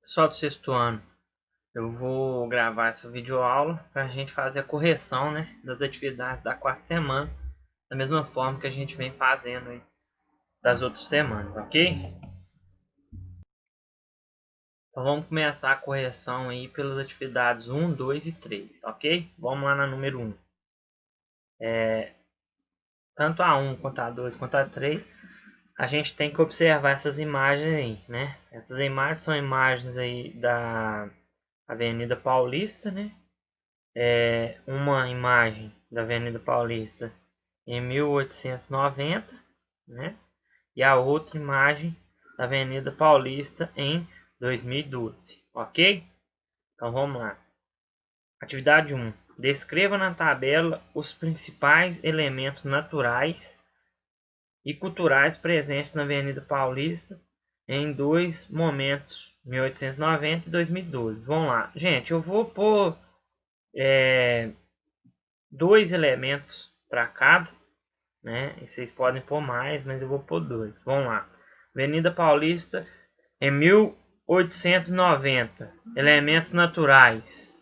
Pessoal do sexto ano, eu vou gravar essa videoaula para a gente fazer a correção, né, das atividades da quarta semana, da mesma forma que a gente vem fazendo aí das outras semanas, ok? Então vamos começar a correção aí pelas atividades 1, 2 e 3, ok? Vamos lá na número 1. Tanto a 1 quanto a 2 quanto a 3, a gente tem que observar essas imagens aí, né? Essas imagens são imagens aí da Avenida Paulista, né? Uma imagem da Avenida Paulista em 1890, né? E a outra imagem da Avenida Paulista em 2012, ok? Então vamos lá. Atividade 1. Descreva na tabela os principais elementos naturais e culturais presentes na Avenida Paulista em dois momentos, 1890 e 2012. Vamos lá. Gente, eu vou pôr dois elementos para cada, né? E vocês podem pôr mais, mas eu vou pôr dois. Vamos lá. Avenida Paulista em 1890. Elementos naturais.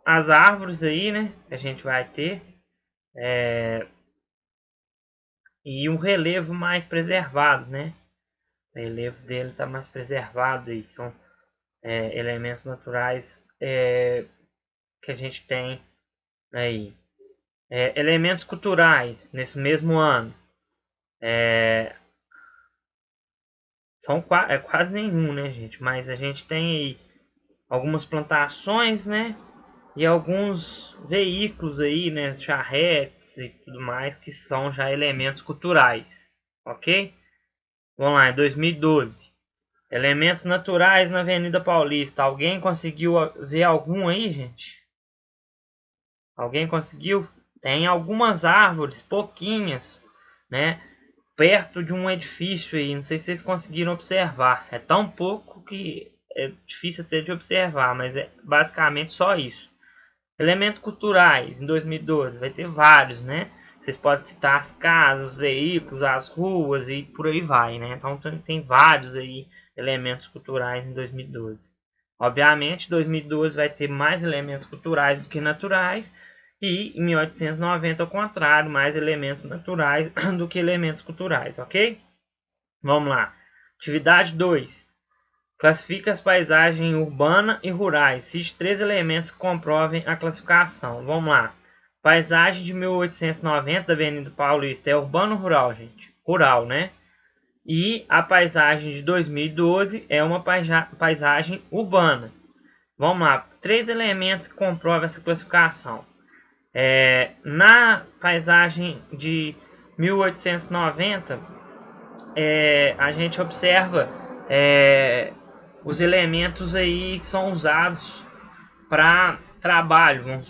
As árvores aí, né? Que a gente vai ter. E um relevo mais preservado, né? O relevo dele está mais preservado aí. São elementos naturais que a gente tem aí. Elementos culturais nesse mesmo ano. São quase nenhum, né, gente? Mas a gente tem aí algumas plantações, né? E alguns veículos aí, né? Charretes e tudo mais, que são já elementos culturais, ok? Vamos lá, em 2012. Elementos naturais na Avenida Paulista. Alguém conseguiu ver algum aí, gente? Alguém conseguiu? Tem algumas árvores, pouquinhas, né? Perto de um edifício aí. Não sei se vocês conseguiram observar. É tão pouco que é difícil até de observar, mas é basicamente só isso. Elementos culturais em 2012 vai ter vários, né? Vocês podem citar as casas, os veículos, as ruas e por aí vai, né? Então tem vários aí elementos culturais em 2012. Obviamente, 2012 vai ter mais elementos culturais do que naturais e em 1890 ao contrário, mais elementos naturais do que elementos culturais, ok? Vamos lá. Atividade 2. Classifica as paisagens urbana e rurais. Cite três elementos que comprovem a classificação. Vamos lá. Paisagem de 1890 da Avenida Paulista é urbano ou rural, gente? Rural, né? E a paisagem de 2012 é uma paisagem urbana. Vamos lá. Três elementos que comprovam essa classificação. Na paisagem de 1890, a gente observa os elementos aí que são usados para trabalho,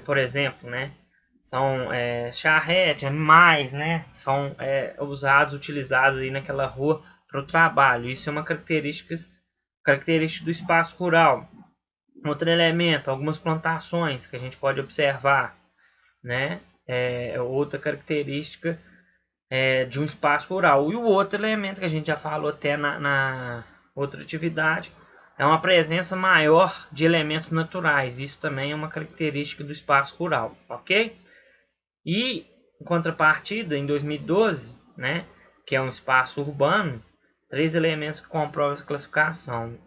por exemplo, né? São charrete, animais, né? São usados, utilizados aí naquela rua para o trabalho. Isso é uma característica do espaço rural. Outro elemento, algumas plantações que a gente pode observar, né? Outra característica de um espaço rural. E o outro elemento que a gente já falou até na outra atividade é uma presença maior de elementos naturais. Isso também é uma característica do espaço rural, ok? E em contrapartida, em 2012, né, que é um espaço urbano, três elementos que comprovam essa classificação.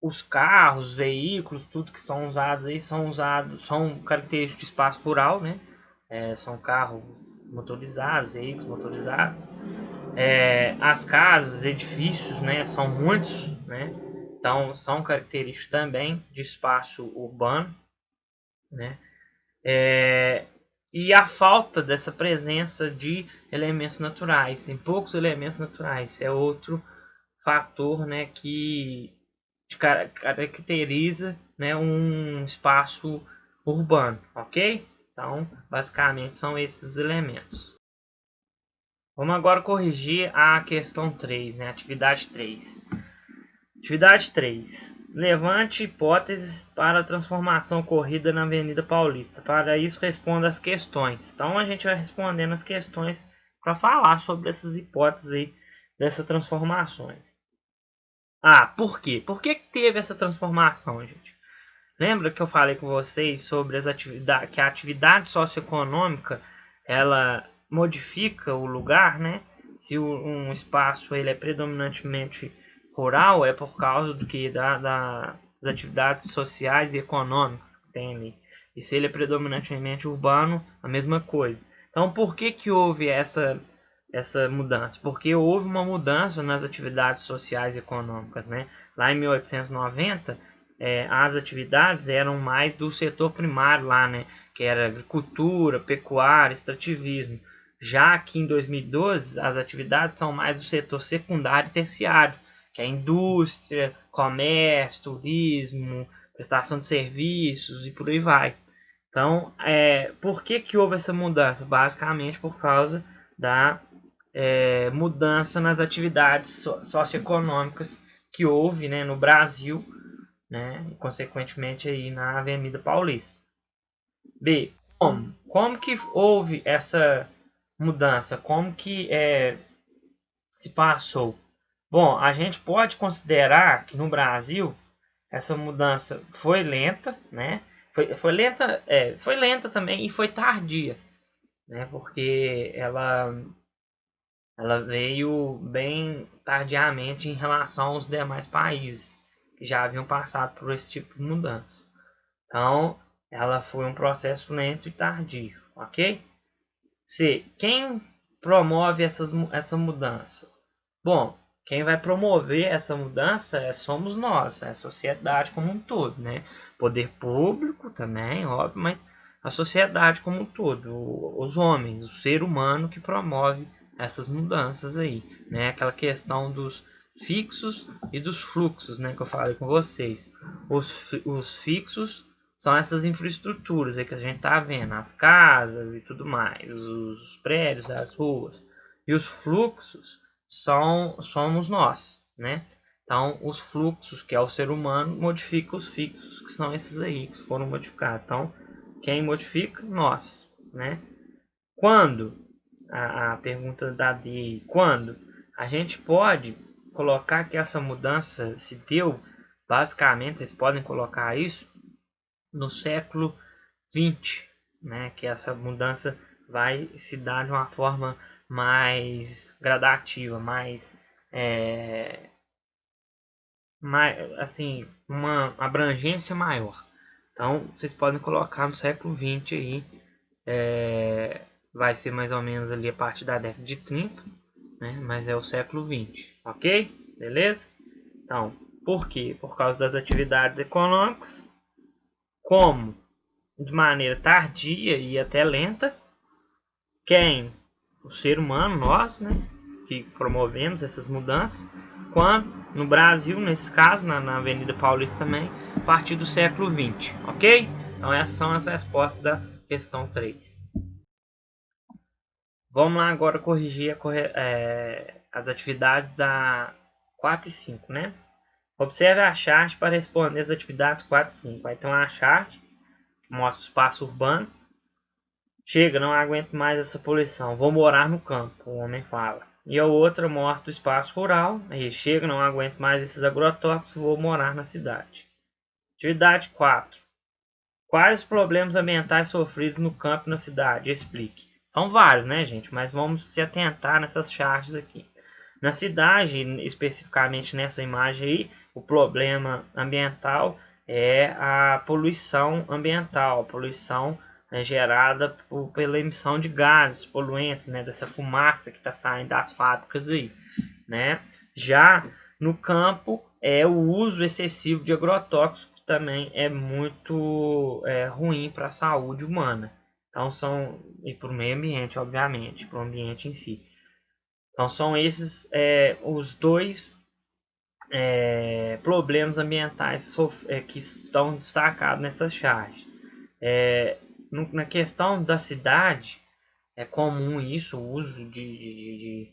Os carros, os veículos, tudo que são usados aí são características de espaço rural, né? São carros motorizados, veículos motorizados. As casas, edifícios, né? São muitos, né? Então são características também de espaço urbano, né? E a falta dessa presença de elementos naturais, tem poucos elementos naturais, é outro fator, né, que caracteriza, né, um espaço urbano, ok? Então, basicamente são esses elementos. Vamos agora corrigir a questão 3, né, atividade 3. Atividade 3. Levante hipóteses para a transformação ocorrida na Avenida Paulista. Para isso, responda as questões. Então, a gente vai respondendo as questões para falar sobre essas hipóteses aí, dessas transformações. Ah, por quê? Por que teve essa transformação, gente? Lembra que eu falei com vocês sobre as atividades, que a atividade socioeconômica ela modifica o lugar, né? Se um espaço ele é predominantemente rural, é por causa do que das atividades sociais e econômicas que tem ali. E se ele é predominantemente urbano, a mesma coisa. Então, por que que houve essa mudança? Porque houve uma mudança nas atividades sociais e econômicas, né? Lá em 1890 as atividades eram mais do setor primário lá, né? Que era agricultura, pecuária, extrativismo. Já que em 2012 as atividades são mais do setor secundário e terciário, que é indústria, comércio, turismo, prestação de serviços e por aí vai. Então, por que houve essa mudança? Basicamente por causa da mudança nas atividades socioeconômicas que houve, né, no Brasil, né, e consequentemente aí na Avenida Paulista. B. Como que houve essa mudança? Como que se passou? Bom, a gente pode considerar que no Brasil essa mudança foi lenta, né? Foi lenta, foi lenta também e foi tardia, né? Porque ela veio bem tardiamente em relação aos demais países que já haviam passado por esse tipo de mudança. Então, ela foi um processo lento e tardio, ok? C. Quem promove essa mudança? Bom, quem vai promover essa mudança somos nós, a sociedade como um todo, né? Poder público também, óbvio, mas a sociedade como um todo, os homens, o ser humano que promove essas mudanças aí, né? Aquela questão dos fixos e dos fluxos, né? Que eu falei com vocês. Os fixos são essas infraestruturas aí que a gente está vendo, as casas e tudo mais, os prédios, as ruas. E os fluxos somos nós, né? Então, os fluxos, que é o ser humano, modifica os fixos, que são esses aí, que foram modificados. Então, quem modifica? Nós, né? Quando? A pergunta da D, quando? A gente pode colocar que essa mudança se deu, basicamente, eles podem colocar isso no século XX, né? Que essa mudança vai se dar de uma forma mais gradativa, mais assim, uma abrangência maior. Então, vocês podem colocar no século XX aí, vai ser mais ou menos ali a partir da década de 30, né? Mas é o século XX, ok? Beleza? Então, por quê? Por causa das atividades econômicas, como de maneira tardia e até lenta, quem? O ser humano, nós, né? Que promovemos essas mudanças, quando no Brasil, nesse caso, na Avenida Paulista também, a partir do século XX, ok? Então essas são as respostas da questão 3. Vamos lá agora corrigir as atividades da 4 e 5, né? Observe a chart para responder as atividades 4 e 5. Vai ter uma chart que mostra o espaço urbano. Chega, não aguento mais essa poluição, vou morar no campo, o homem fala. E a outra mostra o espaço rural. Aí chega, não aguento mais esses agrotóxicos, vou morar na cidade. Atividade 4. Quais os problemas ambientais sofridos no campo e na cidade? Explique. São vários, né, gente? Mas vamos se atentar nessas charts aqui. Na cidade, especificamente nessa imagem aí, o problema ambiental é a poluição ambiental, a poluição gerada pela emissão de gases poluentes, né, dessa fumaça que está saindo das fábricas aí, né? Já no campo, o uso excessivo de agrotóxicos também é muito ruim para a saúde humana. Então e para o meio ambiente, obviamente, para o ambiente em si. Então são esses os dois problemas ambientais que estão destacados nessas charges. Na questão da cidade, é comum isso, o uso de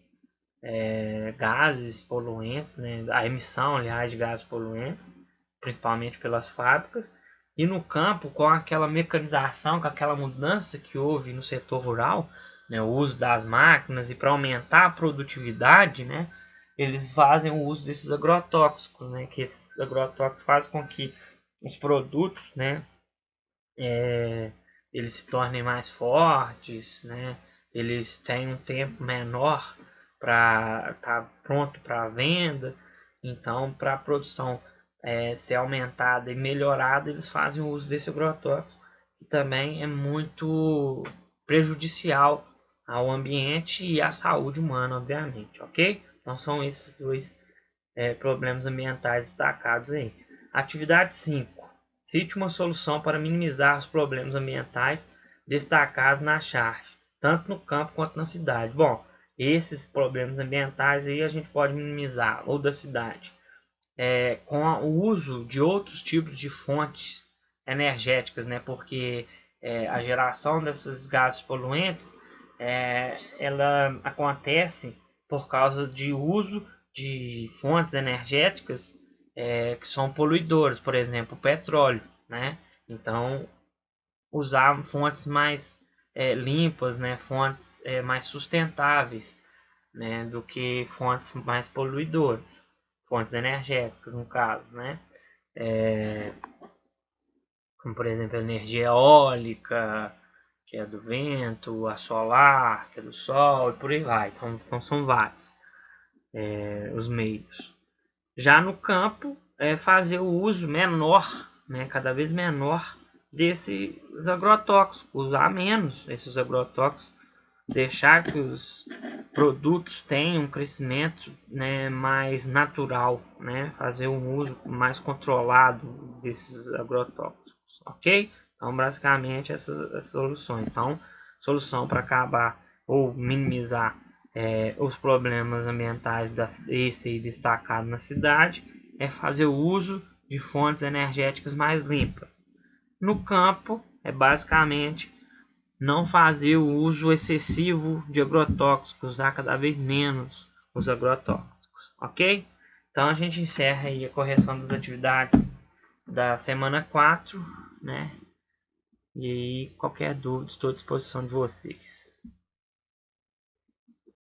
gases poluentes, né? A emissão, aliás, de gases poluentes, principalmente pelas fábricas. E no campo, com aquela mecanização, com aquela mudança que houve no setor rural, né? O uso das máquinas e para aumentar a produtividade, né? eles fazem o uso desses agrotóxicos, né? Que esses agrotóxicos fazem com que os produtos, né, eles se tornem mais fortes, né? Eles têm um tempo menor para estar pronto para venda. Então, para a produção ser aumentada e melhorada, eles fazem o uso desse agrotóxico, que também é muito prejudicial ao ambiente e à saúde humana, obviamente, ok? Então, são esses dois problemas ambientais destacados aí. Atividade 5. Cite uma solução para minimizar os problemas ambientais destacados na charge, tanto no campo quanto na cidade. Bom, esses problemas ambientais aí a gente pode minimizar, ou da cidade, com o uso de outros tipos de fontes energéticas, né? Porque a geração desses gases poluentes ela acontece por causa de uso de fontes energéticas que são poluidoras, por exemplo, o petróleo, né? Então, usar fontes mais limpas, né? Fontes mais sustentáveis, né? Do que fontes mais poluidoras, fontes energéticas, no caso, né? Como, por exemplo, a energia eólica, que é do vento, a solar, que é do sol, e por aí vai. Então são vários os meios. Já no campo, fazer o uso menor, né, cada vez menor, desses agrotóxicos, usar menos esses agrotóxicos, deixar que os produtos tenham um crescimento, né, mais natural, né, fazer um uso mais controlado desses agrotóxicos, ok? Então, basicamente, essas soluções. Então, solução para acabar ou minimizar os problemas ambientais esse aí destacado na cidade é fazer o uso de fontes energéticas mais limpas. No campo, é basicamente não fazer o uso excessivo de agrotóxicos, usar cada vez menos os agrotóxicos, ok? Então a gente encerra aí a correção das atividades da semana 4, né? E aí, qualquer dúvida, estou à disposição de vocês.